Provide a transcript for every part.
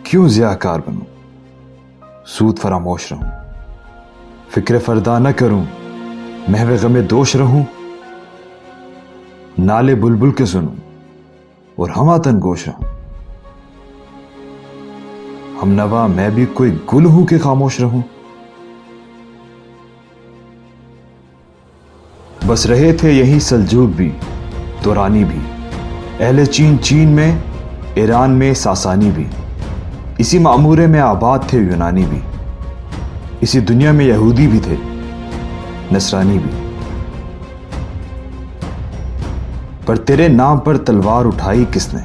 क्यों ज़ियाकार बनूं, सूद फरामोश रहूं, फिक्र फरदा न करूं, महवे गमे दोष रहूं, नाले बुलबुल के सुनूं और हमातन गोश रहूं। हम नवा मैं भी कोई गुल हूं कि खामोश रहूं। बस रहे थे यही सल्जूक भी, तुरानी भी, अहले चीन चीन में, ईरान में सासानी भी, इसी मामूरे में आबाद थे यूनानी भी, इसी दुनिया में यहूदी भी थे, नसरानी भी। पर तेरे नाम पर तलवार उठाई किसने?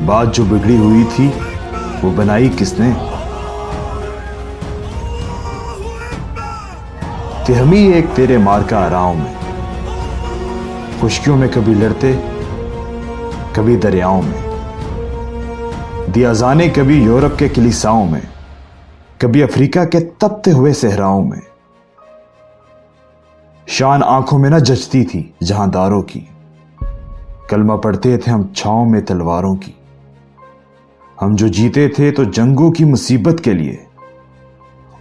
बात जो बिगड़ी हुई थी वो बनाई किसने? कि हम ही एक तेरे मार्का आराओं में, खुशकियों में कभी लड़ते कभी दरियाओं में, दिया जाने कभी यूरोप के कलीसाओं में, कभी अफ्रीका के तपते हुए सहराओं में। शान आंखों में न जचती थी जहांदारों की, कलमा पढ़ते थे हम छांव में तलवारों की। हम जो जीते थे तो जंगों की मुसीबत के लिए,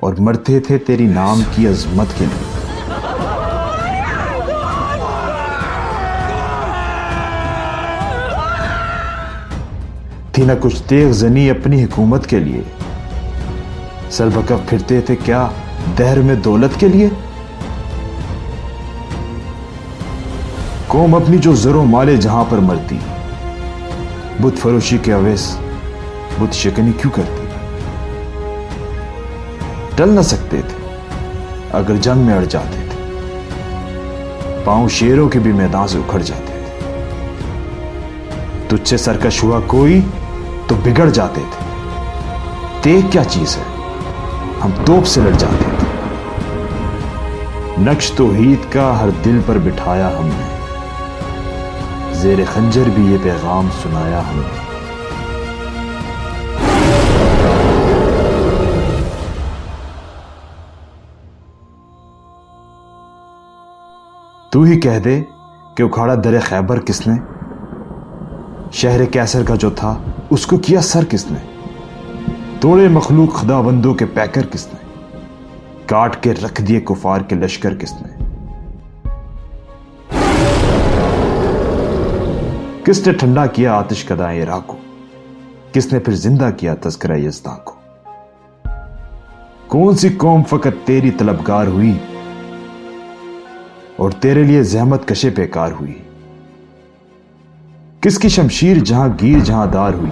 और मरते थे तेरी नाम की अजमत के लिए। थी ना कुछ तेग जनी अपनी हुकूमत के लिए, सरबकफ फिरते थे क्या दहर में दौलत के लिए। कौम अपनी जो जरो माले जहां पर मरती, बुत फरोशी के अवैस बुत शिकनी क्यों करती। टल न सकते थे अगर जंग में अड़ जाते थे, पांव शेरों के भी मैदान से उखड़ जाते थे। तुझसे सरकश हुआ कोई तो बिगड़ जाते थे, तेग क्या चीज है हम तोप से लड़ जाते थे। नक्श तौहीद का हर दिल पर बिठाया हमने, ज़ेरे खंजर भी ये पैगाम सुनाया हमने। तू ही कह दे कि उखाड़ा दरे खैबर किसने, शहर कैसर का जो था उसको किया सर किसने, तोड़े मखलूक खुदाबंदों के पैकर किसने, काट के रख दिए कुफार के लश्कर किसने। किसने ठंडा किया आतिश कदाए इराक को, किसने फिर जिंदा किया तज़किरा यज़दां को। कौन सी कौम फकत तेरी तलबगार हुई और तेरे लिए जहमत कशे बेकार हुई। किसकी शमशीर जहां गिर जहां दार हुई,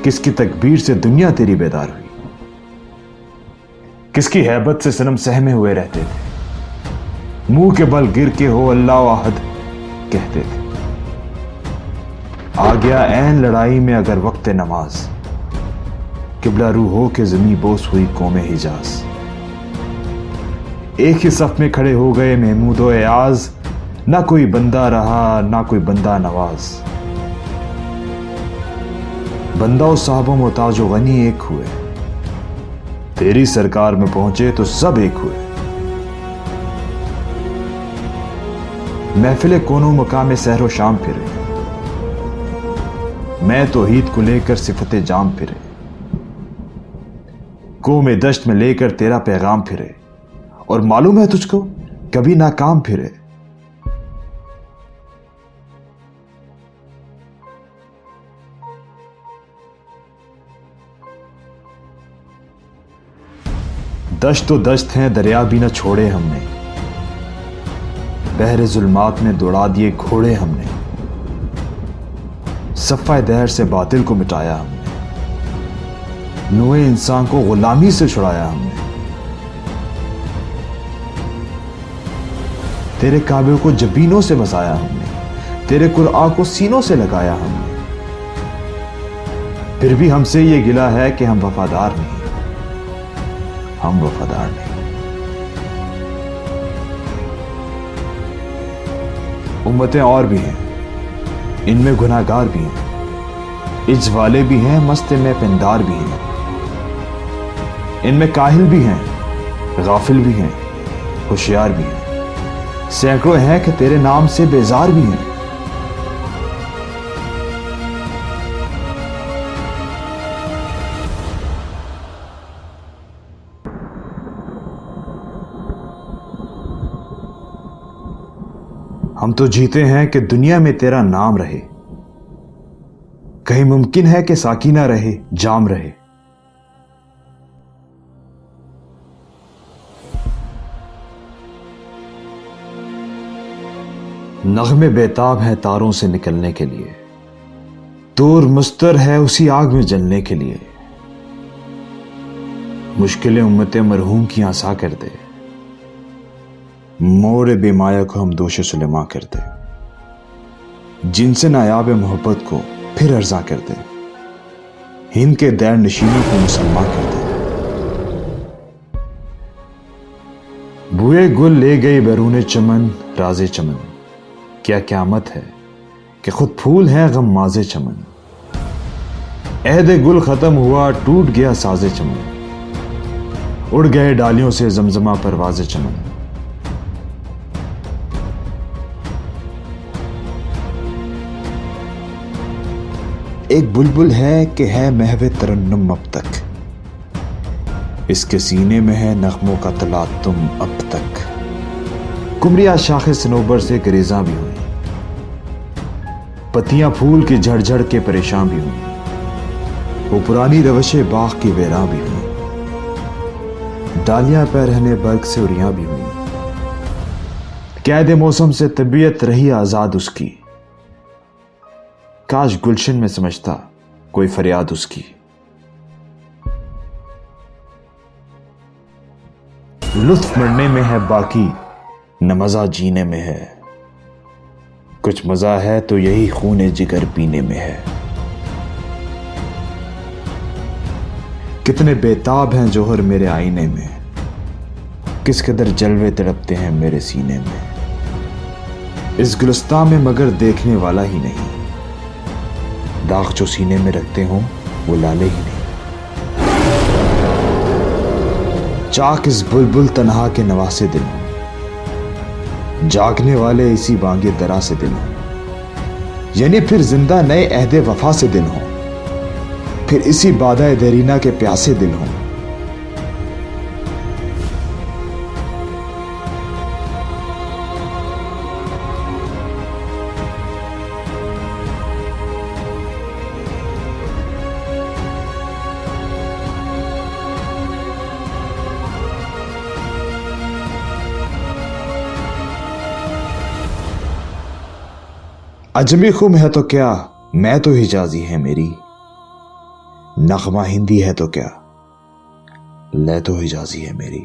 किसकी तकबीर से दुनिया तेरी बेदार हुई। किसकी हैबत से सनम सहमे हुए रहते थे, मुंह के बल गिर के हो अल्लाह अहद कहते थे। आ गया ऐन लड़ाई में अगर वक्त नमाज, किबला रूहों के जमी बोस हुई कौमे हिजाज। एक ही सफ में खड़े हो गए महमूद व एयाज, ना कोई बंदा रहा ना कोई बंदा नवाज। बंदा और साहबों मोहताज व गनी एक हुए, तेरी सरकार में पहुंचे तो सब एक हुए। महफिले कोनों मकाम सहरो शाम फिरे, मैं तौहीद को लेकर सिफते जाम फिरे। कौमे दश्त में लेकर तेरा पैगाम फिरे, और मालूम है तुझको कभी नाकाम फिरे। दश्त तो दश्त हैं दरिया भी न छोड़े हमने, बहरे जुल्मात में दौड़ा दिए घोड़े हमने। सफ़ाए दहर से बातिल को मिटाया हमने, नूए इंसान को गुलामी से छुड़ाया हमने। तेरे काबे को जबीनों से बसाया हमने, तेरे कुरआन को सीनों से लगाया हमने। फिर भी हमसे ये गिला है कि हम वफादार नहीं, हम वफादार नहीं। उम्मतें और भी हैं, इनमें गुनाहगार भी हैं, इज्ज वाले भी हैं, मस्त में पिंदार भी हैं। इनमें काहिल भी हैं, गाफिल भी हैं, होशियार भी हैं। सैकड़ों हैं कि तेरे नाम से बेजार भी हैं। ہم تو جیتے ہیں کہ دنیا میں تیرا نام رہے، کہیں ممکن ہے کہ ساقی نہ رہے، جام رہے۔ نغمے بیتاب ہیں تاروں سے نکلنے کے لیے، طور مستر ہے اسی آگ میں جلنے کے لیے۔ مشکلیں امت مرحوم کی آسا کر دے، مور بے مایا کو ہم دوش سلیماں کر دے، جن سے نایاب محبت کو پھر ارزاں کر دے، ہند کے دیر نشینوں کو مسلمان کر دے۔ بوئے گل لے گئی بیرون چمن راز چمن، کیا قیامت ہے کہ خود پھول ہے غم ماز چمن۔ عہد گل ختم ہوا ٹوٹ گیا ساز چمن، اڑ گئے ڈالیوں سے زمزمہ پرواز چمن۔ ایک بلبل ہے کہ ہے محو ترنم اب تک، اس کے سینے میں ہے نغموں کا تلاطم اب تک۔ کمریا شاخ صنوبر سے گریزاں بھی ہوئی، پتیاں پھول کی جھڑ جھڑ کے پریشان بھی ہوئی، وہ پرانی روش باغ کی ویراں بھی ہوئی، ڈالیاں پہ رہنے برگ سے اریاں بھی ہوئی۔ قید موسم سے طبیعت رہی آزاد اس کی، کاش گلشن میں سمجھتا کوئی فریاد اس کی۔ لطف مرنے میں ہے باقی نہ مزہ جینے میں ہے، کچھ مزہ ہے تو یہی خون جگر پینے میں ہے۔ کتنے بیتاب ہیں جوہر میرے آئینے میں، کس قدر جلوے تڑپتے ہیں میرے سینے میں۔ اس گلستان میں مگر دیکھنے والا ہی نہیں، داغ جو سینے میں رکھتے ہوں وہ لالے ہی نہیں۔ چاک اس بلبل تنہا کے نواسے دل ہوں، جاگنے والے اسی بانگے درا سے دل ہوں، یعنی پھر زندہ نئے عہد وفا سے دل ہوں، پھر اسی بادہ دیرینہ کے پیاسے دل ہوں۔ اجمی خم ہے تو کیا میں تو حجازی ہے میری، نغمہ ہندی ہے تو کیا لے تو حجازی ہے میری۔